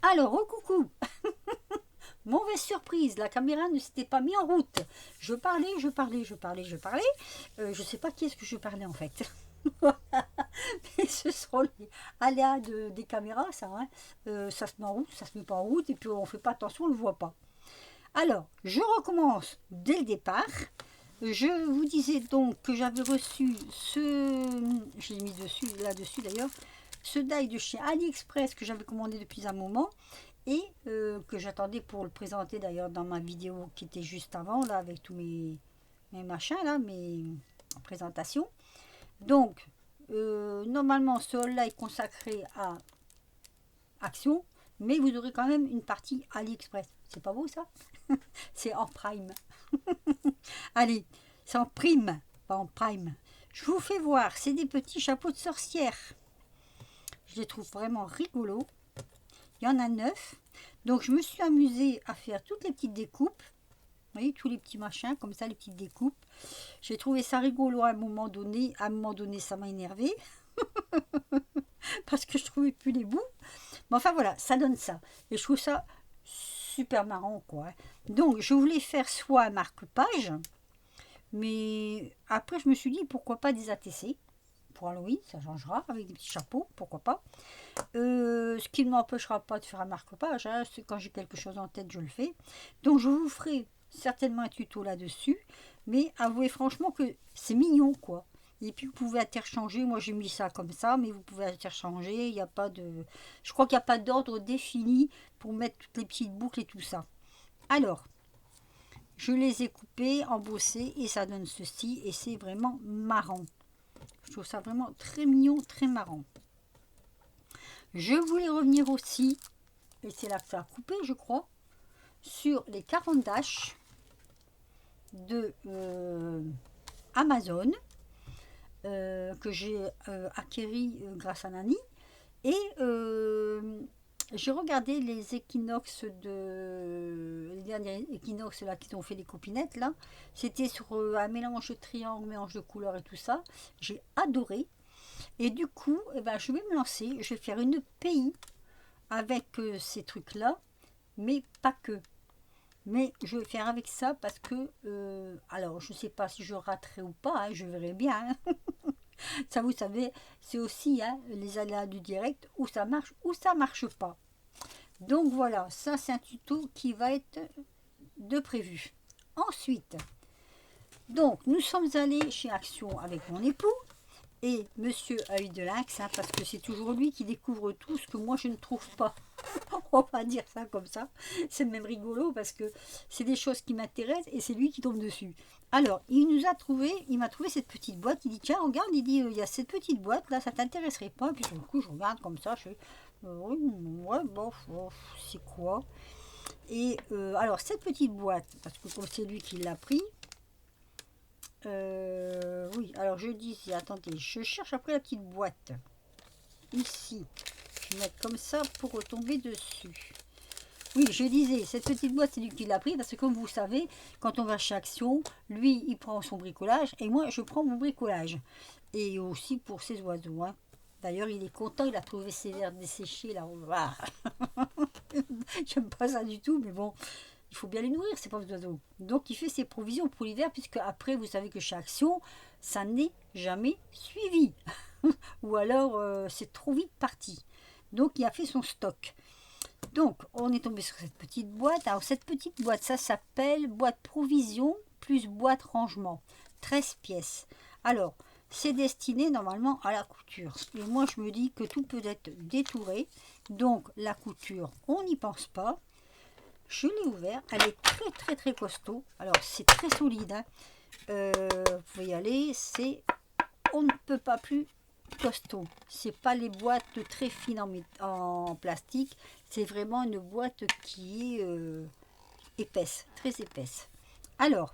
Alors, oh coucou. Mauvaise surprise, la caméra ne s'était pas mise en route. Je parlais. Je sais pas qui est-ce que je parlais en fait. Mais ce sont les aléas des caméras, ça. Hein. Ça se met en route, ça se met pas en route, et puis on fait pas attention, on ne le voit pas. Alors, je recommence dès le départ. Je vous disais donc que j'avais reçu je l'ai mis dessus, là-dessus d'ailleurs, ce die de chez AliExpress que j'avais commandé depuis un moment et que j'attendais pour le présenter d'ailleurs dans ma vidéo qui était juste avant, là, avec tous mes machins, là, mes présentations. Donc, normalement, ce haul-là est consacré à Action, mais vous aurez quand même une partie AliExpress. C'est pas beau ça? C'est en prime. Allez, c'est en prime, pas en prime. Je vous fais voir, c'est des petits chapeaux de sorcière. Je les trouve vraiment rigolos. Il y en a 9. Donc je me suis amusée à faire toutes les petites découpes. Vous voyez, tous les petits machins, comme ça, les petites découpes. J'ai trouvé ça rigolo à un moment donné. À un moment donné, ça m'a énervé parce que je trouvais plus les bouts. Mais enfin voilà, ça donne ça. Et je trouve ça super marrant, quoi. Donc je voulais faire soit un marque-page, mais après je me suis dit pourquoi pas des ATC pour Halloween, ça changera avec des petits chapeaux, pourquoi pas. Ce qui ne m'empêchera pas de faire un marque-page, hein, c'est quand j'ai quelque chose en tête, je le fais. Donc je vous ferai certainement un tuto là-dessus, mais avouez franchement que c'est mignon, quoi. Et puis vous pouvez interchanger, moi j'ai mis ça comme ça, mais vous pouvez interchanger, il n'y a pas de... Je crois qu'il n'y a pas d'ordre défini pour mettre toutes les petites boucles et tout ça. Alors, je les ai coupés, embossés, et ça donne ceci, et c'est vraiment marrant. Je trouve ça vraiment très mignon, très marrant. Je voulais revenir aussi, et c'est là que ça a coupé, je crois, sur les 40 dash de Amazon que j'ai acquéri grâce à Nani. Et j'ai regardé les équinoxes les derniers équinoxes là qui ont fait les copinettes là. C'était sur un mélange de triangles, mélange de couleurs et tout ça. J'ai adoré. Et du coup, eh ben, je vais me lancer. Je vais faire une PI avec ces trucs-là, mais pas que. Mais je vais faire avec ça parce que, alors je ne sais pas si je raterai ou pas, hein, je verrai bien. Hein. Ça, vous savez, c'est aussi hein, les aléas du direct, où ça marche, ou ça marche pas. Donc voilà, ça c'est un tuto qui va être de prévu. Ensuite, donc nous sommes allés chez Action avec mon époux et Monsieur Œil de Lynx, hein, parce que c'est toujours lui qui découvre tout ce que moi je ne trouve pas. On va dire ça comme ça. C'est même rigolo parce que c'est des choses qui m'intéressent et c'est lui qui tombe dessus. Alors, il m'a trouvé cette petite boîte. Il dit tiens, regarde, il dit il y a cette petite boîte là, ça t'intéresserait pas? Et puis du coup, je regarde comme ça, je fais oui, ouais, bof, c'est quoi? Et alors, cette petite boîte, parce que comme c'est lui qui l'a pris, oui, alors je dis, attendez, je cherche après la petite boîte. Ici, je vais mettre comme ça pour retomber dessus. Oui, je disais, cette petite boîte, c'est lui qui l'a pris parce que comme vous savez, quand on va chez Action, lui, il prend son bricolage et moi, je prends mon bricolage. Et aussi pour ses oiseaux. Hein. D'ailleurs, il est content, il a trouvé ses vers desséchés là. J'aime pas ça du tout, mais bon, il faut bien les nourrir, ces pauvres oiseaux. Donc, il fait ses provisions pour l'hiver, puisque après, vous savez que chez Action, ça n'est jamais suivi. Ou alors, c'est trop vite parti. Donc, il a fait son stock. Donc, on est tombé sur cette petite boîte. Alors, cette petite boîte, ça s'appelle boîte provision plus boîte rangement. 13 pièces. Alors, c'est destiné normalement à la couture. Et moi, je me dis que tout peut être détouré. Donc, la couture, on n'y pense pas. Je l'ai ouvert. Elle est très, très, très costaud. Alors, c'est très solide. Hein. Vous pouvez y aller. On ne peut pas plus costaud. C'est pas les boîtes très fines en plastique. C'est vraiment une boîte qui est épaisse, très épaisse. Alors,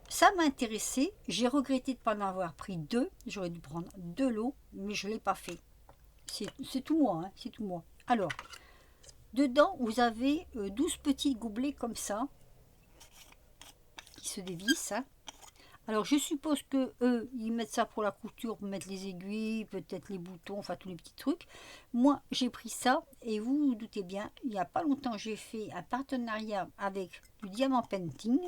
ça m'a intéressé. J'ai regretté de ne pas en avoir pris deux. J'aurais dû prendre deux lots, mais je ne l'ai pas fait. C'est tout moi, hein, c'est tout moi. Alors, dedans, vous avez 12 petits gobelets comme ça, qui se dévissent. Hein. Alors je suppose que eux, ils mettent ça pour la couture, pour mettre les aiguilles, peut-être les boutons, enfin tous les petits trucs. Moi, j'ai pris ça et vous vous doutez bien, il n'y a pas longtemps, j'ai fait un partenariat avec du diamant painting.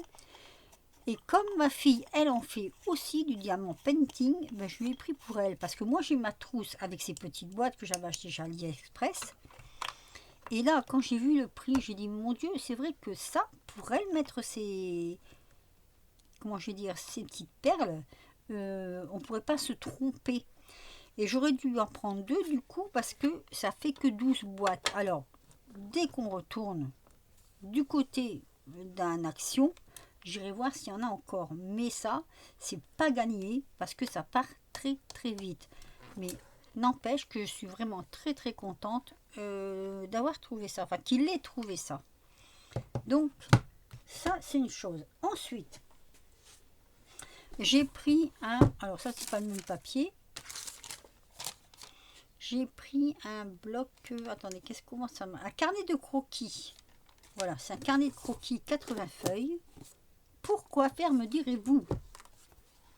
Et comme ma fille, elle en fait aussi du diamant painting, ben, je lui ai pris pour elle. Parce que moi, j'ai ma trousse avec ces petites boîtes que j'avais achetées chez AliExpress. Et là, quand j'ai vu le prix, j'ai dit, mon Dieu, c'est vrai que ça, pour elle mettre ses, comment je vais dire, ces petites perles, on ne pourrait pas se tromper. Et j'aurais dû en prendre deux du coup parce que ça fait que 12 boîtes. Alors, dès qu'on retourne du côté d'un action, j'irai voir s'il y en a encore. Mais ça, c'est pas gagné parce que ça part très très vite. Mais n'empêche que je suis vraiment très très contente d'avoir trouvé ça. Enfin, qu'il ait trouvé ça. Donc, ça, c'est une chose. Ensuite, j'ai pris un... Alors ça, c'est pas le même papier. J'ai pris un bloc... attendez, comment ça... Un carnet de croquis. Voilà, c'est un carnet de croquis 80 feuilles. Pourquoi faire, me direz-vous?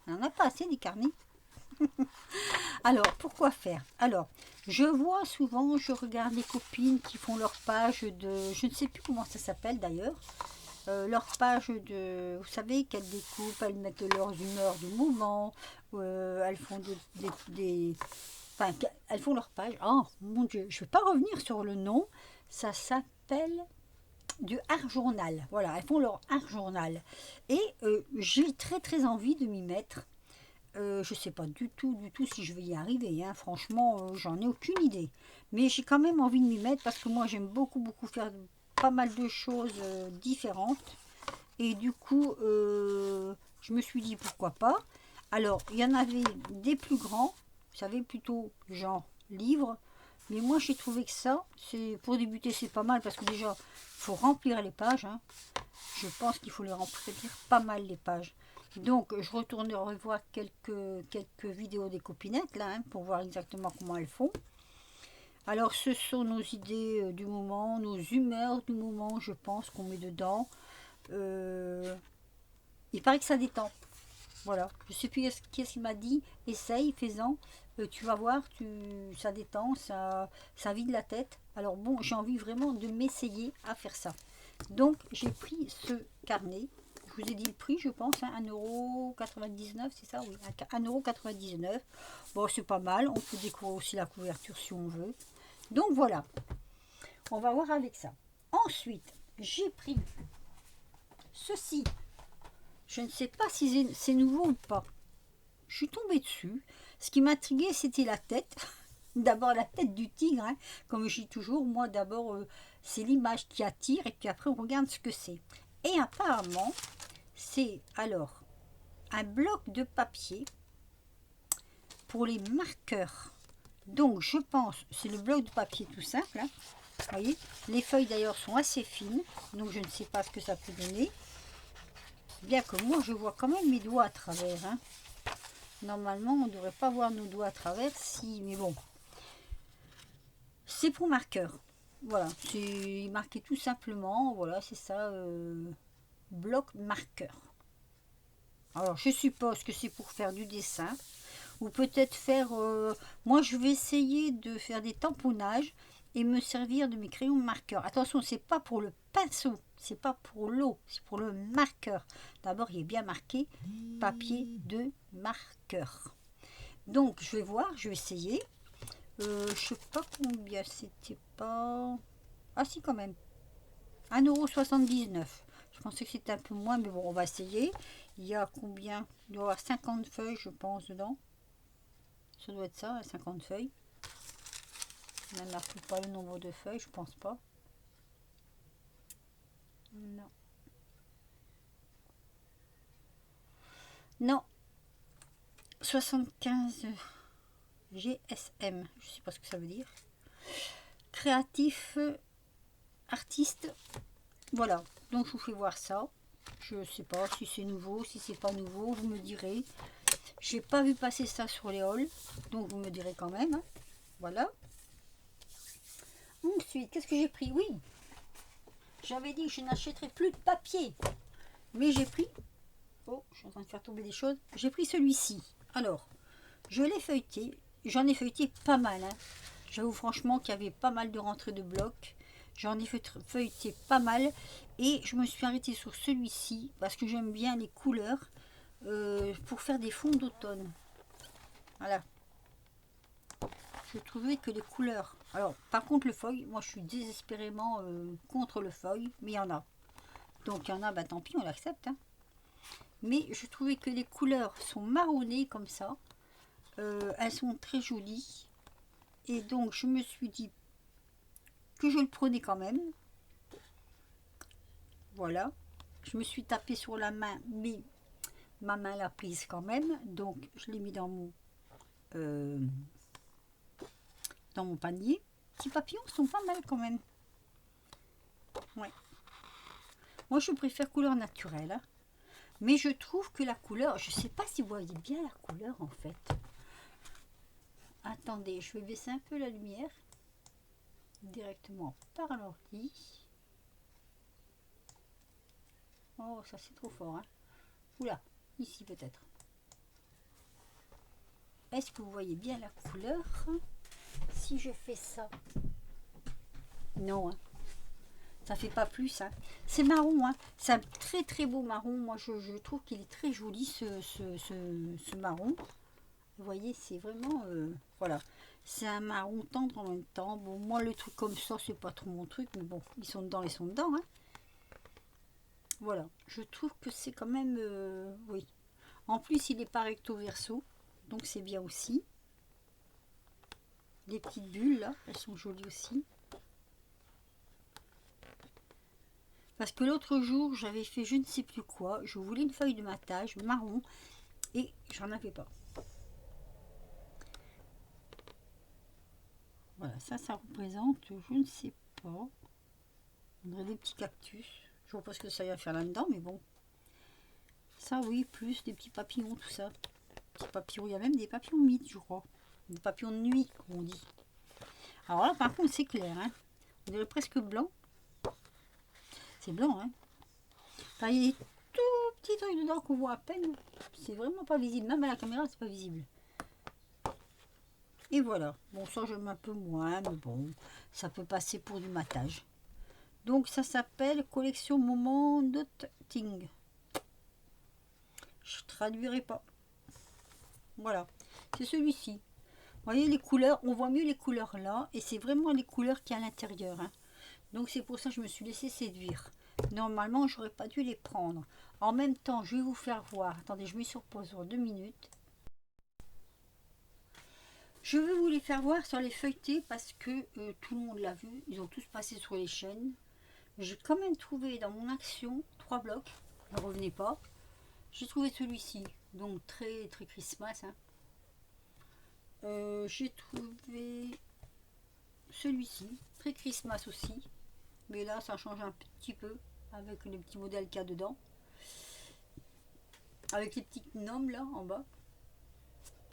On n'en a pas assez des carnets. Alors, pourquoi faire? Alors, je vois souvent, je regarde les copines qui font leur page de... Je ne sais plus comment ça s'appelle d'ailleurs. Leur page de... Vous savez qu'elles découpent, elles mettent leurs humeurs du moment. Elles font enfin, elles font leur page. Oh, mon Dieu, je ne vais pas revenir sur le nom. Ça s'appelle... du art journal. Voilà, elles font leur art journal. Et j'ai très très envie de m'y mettre. Je sais pas du tout si je vais y arriver. Hein. Franchement, j'en ai aucune idée. Mais j'ai quand même envie de m'y mettre parce que moi j'aime beaucoup faire pas mal de choses différentes. Et du coup, je me suis dit pourquoi pas. Alors, il y en avait des plus grands, vous savez, plutôt genre livre. Mais moi j'ai trouvé que ça, c'est pour débuter c'est pas mal parce que déjà, il faut remplir les pages. Hein. Je pense qu'il faut les remplir pas mal les pages. Donc je retournerai voir quelques vidéos des copinettes là hein, pour voir exactement comment elles font. Alors ce sont nos idées du moment, nos humeurs du moment, je pense qu'on met dedans. Il paraît que ça détend. Voilà, je sais plus qui est-ce qui m'a dit, essaye, fais-en, tu vas voir, ça détend, ça vide la tête. Alors bon, j'ai envie vraiment de m'essayer à faire ça. Donc j'ai pris ce carnet, je vous ai dit le prix je pense, hein, 1,99 €, c'est ça? Oui, 1,99 €. Bon c'est pas mal, on peut découvrir aussi la couverture si on veut. Donc voilà, on va voir avec ça. Ensuite, j'ai pris ceci. Je ne sais pas si c'est nouveau ou pas. Je suis tombée dessus. Ce qui m'intriguait, c'était la tête. D'abord la tête du tigre. Hein. Comme je dis toujours, moi d'abord, c'est l'image qui attire et puis après on regarde ce que c'est. Et apparemment, c'est alors un bloc de papier pour les marqueurs. Donc je pense, c'est le bloc de papier tout simple. Hein. Vous voyez, les feuilles d'ailleurs sont assez fines, donc je ne sais pas ce que ça peut donner. Bien que moi je vois quand même mes doigts à travers. Hein. Normalement on ne devrait pas voir nos doigts à travers, si, mais bon. C'est pour marqueur. Voilà, c'est marqué tout simplement. Voilà, c'est ça, bloc marqueur. Alors je suppose que c'est pour faire du dessin. Ou peut-être faire... moi je vais essayer de faire des tamponnages et me servir de mes crayons marqueurs. Attention, c'est pas pour le pinceau, c'est pas pour l'eau, c'est pour le marqueur. D'abord, il est bien marqué papier de marqueur. Donc, je vais voir, je vais essayer. Je sais pas combien c'était pas... Ah si, quand même. 1,79 €. Je pensais que c'était un peu moins, mais bon, on va essayer. Il y a combien? Il doit y avoir 50 feuilles, je pense, dedans. Ça doit être ça, 50 feuilles. On ne marque pas le nombre de feuilles, je pense pas. Non. Non. 75 GSM. Je sais pas ce que ça veut dire. Créatif artiste. Voilà. Donc je vous fais voir ça. Je sais pas si c'est nouveau, si c'est pas nouveau, vous me direz. J'ai pas vu passer ça sur les halls, donc vous me direz quand même. Hein. Voilà. Ensuite, qu'est-ce que j'ai pris? Oui, j'avais dit que je n'achèterais plus de papier. Mais j'ai pris Oh, je suis en train de faire tomber des choses. J'ai pris celui-ci. Alors, je l'ai feuilleté. J'en ai feuilleté pas mal. Hein. J'avoue franchement qu'il y avait pas mal de rentrées de blocs. J'en ai feuilleté pas mal. Et je me suis arrêtée sur celui-ci parce que j'aime bien les couleurs pour faire des fonds d'automne. Voilà. Je trouvais que les couleurs... Alors, par contre, le feuille, moi je suis désespérément contre le feuille, mais il y en a. Donc il y en a, bah tant pis, on l'accepte. Hein. Mais je trouvais que les couleurs sont marronnées comme ça. Elles sont très jolies. Et donc je me suis dit que je le prenais quand même. Voilà. Je me suis tapé sur la main, mais ma main l'a prise quand même. Donc je l'ai mis euh, dans mon panier. Les papillons sont pas mal quand même. Ouais. Moi je préfère couleur naturelle. Hein. Mais je trouve que la couleur, je sais pas si vous voyez bien la couleur en fait. Attendez, je vais baisser un peu la lumière directement par l'ordi. Oh, ça c'est trop fort. Hein. Oula, ici peut-être. Est-ce que vous voyez bien la couleur? Si je fais ça. Non, hein. Ça fait pas plus. Hein. C'est marron. Hein. C'est un très très beau marron. Moi je trouve qu'il est très joli ce marron. Vous voyez, c'est vraiment... voilà. C'est un marron tendre en même temps. Bon, moi, le truc comme ça, c'est pas trop mon truc. Mais bon, ils sont dedans, ils sont dedans. Hein. Voilà. Je trouve que c'est quand même... oui. En plus, il est pas recto verso. Donc, c'est bien aussi. Les petites bulles, là, elles sont jolies aussi. Parce que l'autre jour, j'avais fait je ne sais plus quoi. Je voulais une feuille de matage marron. Et j'en avais pas. Voilà, ça représente, je ne sais pas, on dirait des petits cactus. Je vois pas ce que ça va faire là-dedans, mais bon. Ça, oui, plus des petits papillons, tout ça. Petits papillons, il y a même des papillons mythes, je crois. Des papillons de nuit, comme on dit. Alors là, par contre, c'est clair, hein. On dirait presque blanc. C'est blanc, hein. Enfin, il y a des tout petits trucs dedans qu'on voit à peine. C'est vraiment pas visible. Même à la caméra, c'est pas visible. Et voilà. Bon, ça, j'aime un peu moins, mais bon, ça peut passer pour du matage. Donc, ça s'appelle Collection Moment Ting. Je traduirai pas. Voilà. C'est celui-ci. Vous voyez les couleurs, on voit mieux les couleurs là. Et c'est vraiment les couleurs qu'il y a à l'intérieur. Hein. Donc, c'est pour ça que je me suis laissé séduire. Normalement, j'aurais pas dû les prendre. En même temps, je vais vous faire voir. Attendez, je mets sur pause pour 2 minutes. Je vais vous les faire voir sur les feuilletés parce que tout le monde l'a vu. Ils ont tous passé sur les chaînes. J'ai quand même trouvé dans mon action 3 blocs. Ne revenez pas. J'ai trouvé celui-ci. Donc très très Christmas. Hein. J'ai trouvé celui-ci. Très Christmas aussi. Mais là ça change un petit peu. Avec les petits modèles qu'il y a dedans. Avec les petits gnomes là en bas.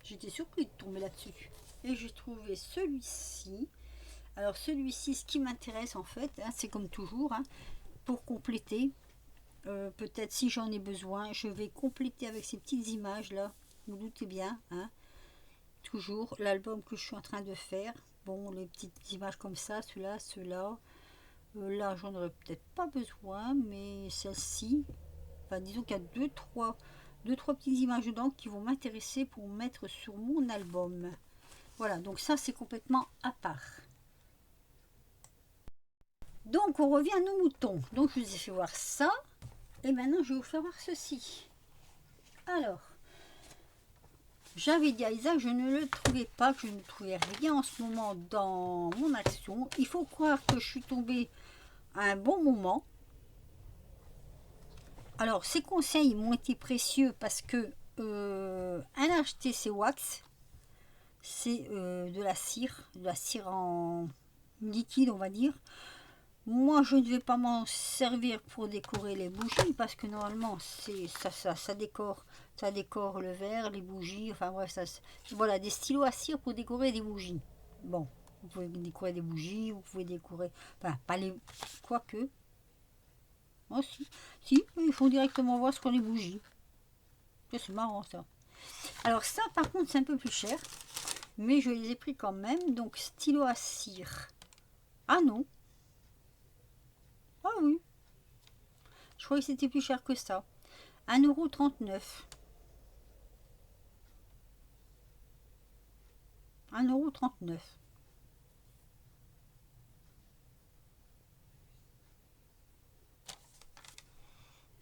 J'étais surpris de tomber là-dessus. Et j'ai trouvé celui-ci. Alors celui-ci, ce qui m'intéresse en fait, hein, c'est comme toujours, hein, pour compléter, peut-être si j'en ai besoin, je vais compléter avec ces petites images là, vous doutez bien, hein, toujours l'album que je suis en train de faire. Bon, les petites images comme ça, ceux-là, là j'en aurais peut-être pas besoin, mais celle-ci, enfin, disons qu'il y a deux, trois petites images dedans qui vont m'intéresser pour mettre sur mon album. Voilà, donc ça c'est complètement à part. Donc on revient à nos moutons. Donc je vous ai fait voir ça. Et maintenant je vais vous faire voir ceci. Alors, j'avais dit à Isa que je ne le trouvais pas, que je ne trouvais rien en ce moment dans mon action. Il faut croire que je suis tombée à un bon moment. Alors ces conseils m'ont été précieux parce que un HTC Wax, c'est de la cire en liquide on va dire. Moi, je ne vais pas m'en servir pour décorer les bougies parce que normalement, ça décore le verre, les bougies. Enfin bref, voilà, des stylos à cire pour décorer des bougies. Bon, vous pouvez décorer des bougies, vous pouvez décorer, enfin pas les, quoique. Oh si, ils font directement voir sur les bougies. C'est marrant ça. Alors ça par contre c'est un peu plus cher. Mais je les ai pris quand même. Donc stylo à cire. Ah non. Ah oui. Je croyais que c'était plus cher que ça. 1,39 €. 1,39 €.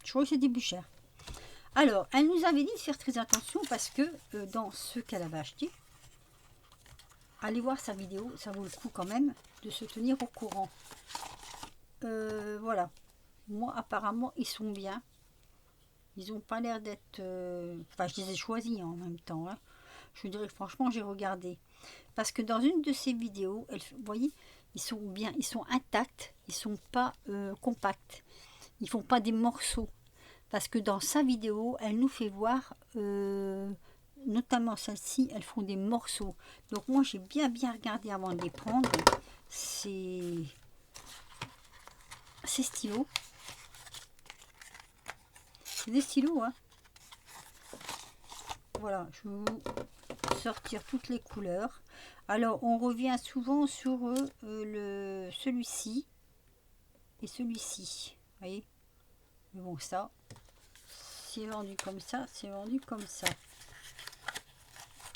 Je crois que c'était plus cher. Alors, elle nous avait dit de faire très attention parce que dans ce qu'elle avait acheté, allez voir sa vidéo, ça vaut le coup quand même de se tenir au courant. Voilà. Moi, apparemment, ils sont bien. Ils n'ont pas l'air d'être... Enfin, je les ai choisis en même temps. Hein. Je dirais que franchement, j'ai regardé. Parce que dans une de ces vidéos, vous voyez, ils sont bien, ils sont intacts, ils sont pas compacts. Ils font pas des morceaux. Parce que dans sa vidéo, elle nous fait voir, notamment celle-ci, elles font des morceaux. Donc moi, j'ai bien regardé avant de les prendre. Ces stylos. C'est des stylos, hein. Voilà, je vais vous sortir toutes les couleurs. Alors, on revient souvent sur celui-ci et celui-ci. Vous voyez? Mais bon, ça, c'est vendu comme ça, c'est vendu comme ça.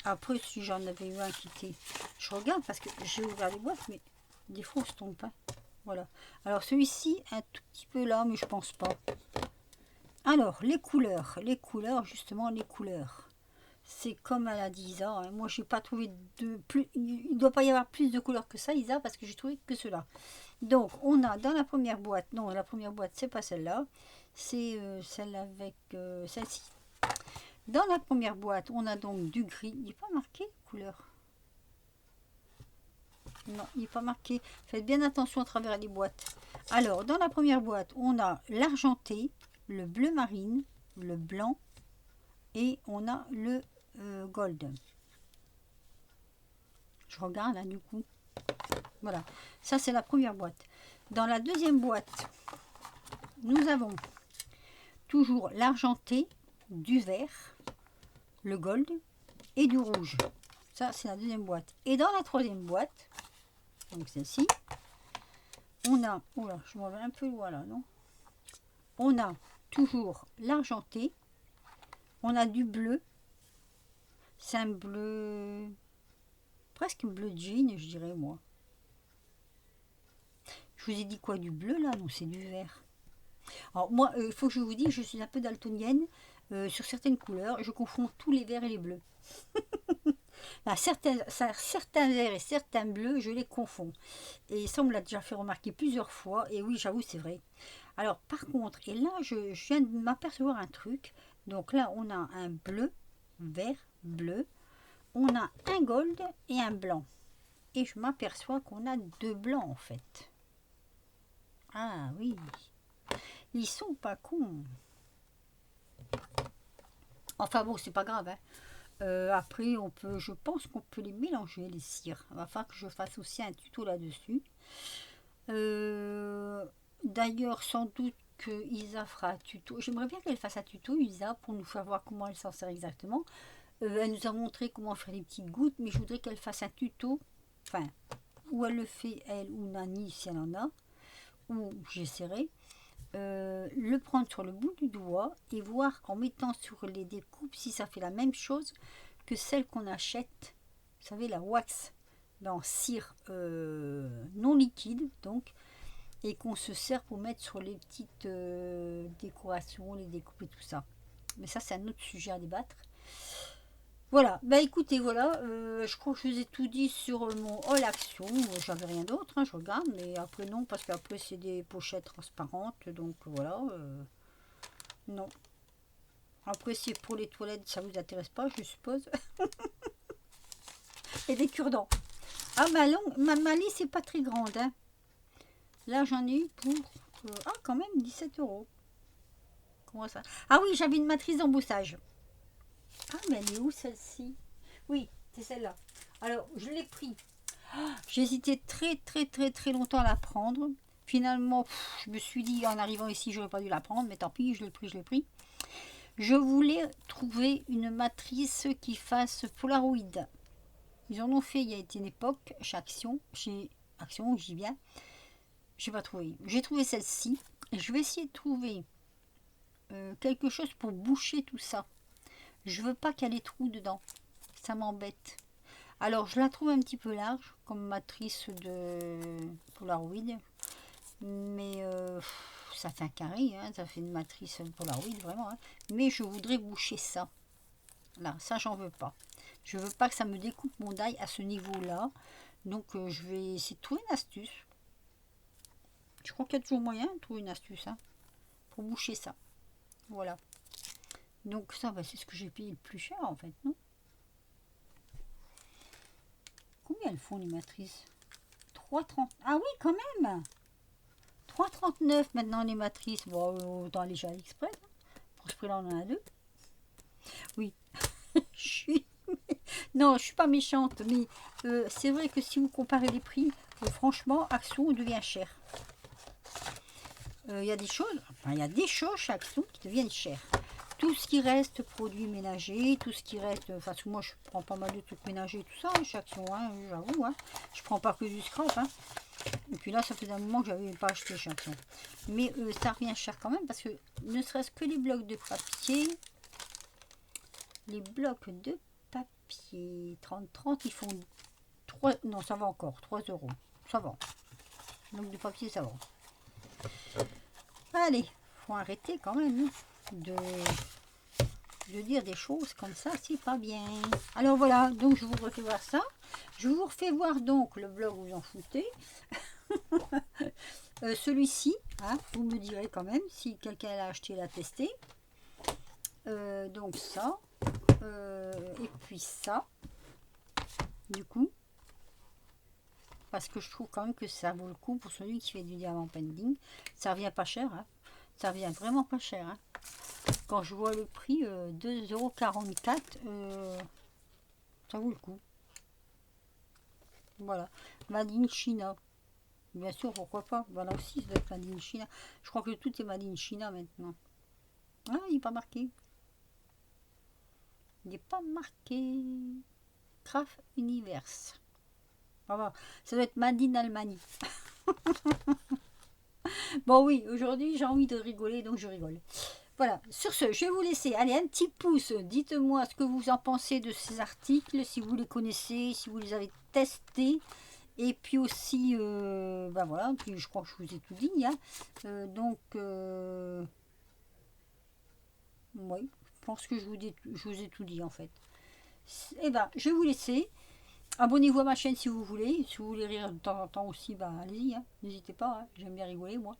Après, si j'en avais eu un qui était... Je regarde parce que j'ai ouvert les boîtes, mais des fois, on se trompe pas. Voilà. Alors, celui-ci, un tout petit peu là, mais je pense pas. Alors, les couleurs, justement, les couleurs. C'est comme elle a dit Isa, hein. Moi j'ai pas trouvé de plus, il ne doit pas y avoir plus de couleurs que ça Isa, parce que j'ai trouvé que cela. Donc on a dans la première boîte, non la première boîte c'est pas celle-là, c'est celle avec celle-ci. Dans la première boîte on a donc du gris, il n'est pas marqué couleur. Non, il n'est pas marqué, faites bien attention à travers les boîtes. Alors dans la première boîte on a l'argenté, le bleu marine, le blanc et on a le gold. Je regarde là du coup. Voilà, ça c'est la première boîte. Dans la deuxième boîte, nous avons toujours l'argenté, du vert, le gold et du rouge. Ça c'est la deuxième boîte. Et dans la troisième boîte, donc celle-ci, on a, oh là, je m'en vais un peu loin là, non? On a toujours l'argenté, on a du bleu. C'est un bleu, presque bleu jean, je dirais moi. Je vous ai dit quoi, du bleu là? Non, c'est du vert. Alors moi, il faut que je vous dise, je suis un peu daltonienne. Sur certaines couleurs, je confonds tous les verts et les bleus. certains verts et certains bleus, je les confonds. Et ça, on me l'a déjà fait remarquer plusieurs fois. Et oui, j'avoue, c'est vrai. Alors, par contre, et là, je viens de m'apercevoir un truc. Donc là, on a un bleu, vert, bleu. On a un gold et un blanc. Et je m'aperçois qu'on a deux blancs, en fait. Ah oui. Ils sont pas cons. Enfin bon, c'est pas grave. Hein. Après, on peut, je pense qu'on peut les mélanger, les cires. Il va falloir que je fasse aussi un tuto là-dessus. D'ailleurs, sans doute que Isa fera un tuto. J'aimerais bien qu'elle fasse un tuto, Isa, pour nous faire voir comment elle s'en sert exactement. Elle nous a montré comment faire les petites gouttes, mais je voudrais qu'elle fasse un tuto. Enfin, où elle le fait, elle ou Nani, si elle en a. Ou j'essaierai. Le prendre sur le bout du doigt et voir en mettant sur les découpes si ça fait la même chose que celle qu'on achète, vous savez, la wax dans cire non liquide, donc, et qu'on se sert pour mettre sur les petites décorations, les découpes et tout ça. Mais ça, c'est un autre sujet à débattre. Voilà, bah écoutez, voilà, je crois que je vous ai tout dit sur mon haul action. J'avais rien d'autre, hein, je regarde, mais après non, parce qu'après c'est des pochettes transparentes, donc voilà, non. Après, si pour les toilettes, ça vous intéresse pas, je suppose. Et des cure-dents. Ah, ma liste c'est pas très grande, hein. Là, j'en ai eu pour, quand même, 17 €. Comment ça? Ah oui, j'avais une matrice d'emboussage. Ah, mais elle est où celle-ci? Oui, c'est celle-là. Alors, je l'ai pris. J'ai hésité très longtemps à la prendre. Finalement, je me suis dit, en arrivant ici, j'aurais pas dû la prendre, mais tant pis, je l'ai pris. Je voulais trouver une matrice qui fasse Polaroid. Ils en ont fait il y a été une époque chez Action, j'y viens. Je n'ai pas trouvé. J'ai trouvé celle-ci. Et je vais essayer de trouver quelque chose pour boucher tout ça. Je veux pas qu'il y ait des trous dedans. Ça m'embête. Alors je la trouve un petit peu large comme matrice de Polaroid. Mais ça fait un carré, hein, ça fait une matrice Polaroid vraiment. Hein. Mais je voudrais boucher ça. Là, ça j'en veux pas. Je veux pas que ça me découpe mon die à ce niveau-là. Donc je vais essayer de trouver une astuce. Je crois qu'il y a toujours moyen de trouver une astuce hein, pour boucher ça. Voilà. Donc ça, bah, c'est ce que j'ai payé le plus cher en fait, non? Combien elles font les matrices? 3,30. Ah oui, quand même. 3,39 maintenant les matrices. Bon, autant aller chez AliExpress. Hein. Pour ce prix-là, on en a deux. Oui. je suis... Non, je suis pas méchante, mais c'est vrai que si vous comparez les prix, franchement, Action devient cher. Il y a des choses, enfin, il y a des choses chez Action qui deviennent chères. Tout ce qui reste produits ménagers, tout ce qui reste, enfin moi je prends pas mal de trucs ménagers, tout ça, chez Action, hein, j'avoue, hein. Je prends pas que du scrap, hein. Et puis là, ça faisait un moment que j'avais pas acheté chez Action. Mais ça revient cher quand même parce que ne serait-ce que les blocs de papier, papier 30-30, ils font 3, non ça va encore, 3 euros, ça va. Blocs de papier, ça va. Allez, faut arrêter quand même hein, de dire des choses comme ça, c'est pas bien. Alors voilà, donc je vous refais voir ça. Je vous refais voir donc le blog où vous en foutez. Celui-ci, hein, vous me direz quand même si quelqu'un l'a acheté, l'a testé. Donc ça, et puis ça, du coup, parce que je trouve quand même que ça vaut le coup pour celui qui fait du diamant painting. Ça revient pas cher, hein. Ça revient vraiment pas cher. Hein. Quand je vois le prix, 2,44 €, ça vaut le coup. Voilà, Made in China. Bien sûr, pourquoi pas. Voilà aussi, ça doit être Made in China. Je crois que tout est Made in China maintenant. Ah, il n'est pas marqué. Il n'est pas marqué. Craft Universe. Voilà. Ça doit être Made in Allemagne. Bon oui, aujourd'hui j'ai envie de rigoler, donc je rigole. Voilà, sur ce, je vais vous laisser. Allez, un petit pouce. Dites-moi ce que vous en pensez de ces articles, si vous les connaissez, si vous les avez testés. Et puis aussi, ben voilà, puis je crois que je vous ai tout dit. Hein. Oui, je pense que je vous ai tout dit en fait. Et ben, je vais vous laisser. Abonnez-vous à ma chaîne si vous voulez. Si vous voulez rire de temps en temps aussi, ben allez-y. Hein. N'hésitez pas, hein. J'aime bien rigoler moi.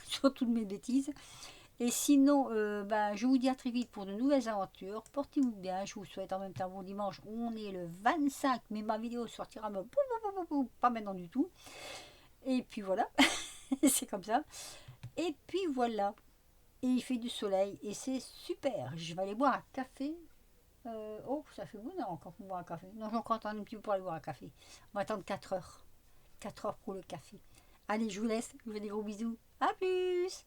Sur toutes mes bêtises. Et sinon, je vous dis à très vite pour de nouvelles aventures. Portez-vous bien. Je vous souhaite en même temps bon dimanche. On est le 25, mais ma vidéo sortira pas maintenant du tout. Et puis voilà, c'est comme ça. Et puis voilà. Et il fait du soleil et c'est super. Je vais aller boire un café. Oh, ça fait bon encore pour boire un café. Non, j'ai encore attendre un petit peu pour aller boire un café. On va attendre 4 heures. 4 heures pour le café. Allez, je vous laisse. Je vous fais des gros bisous. À plus!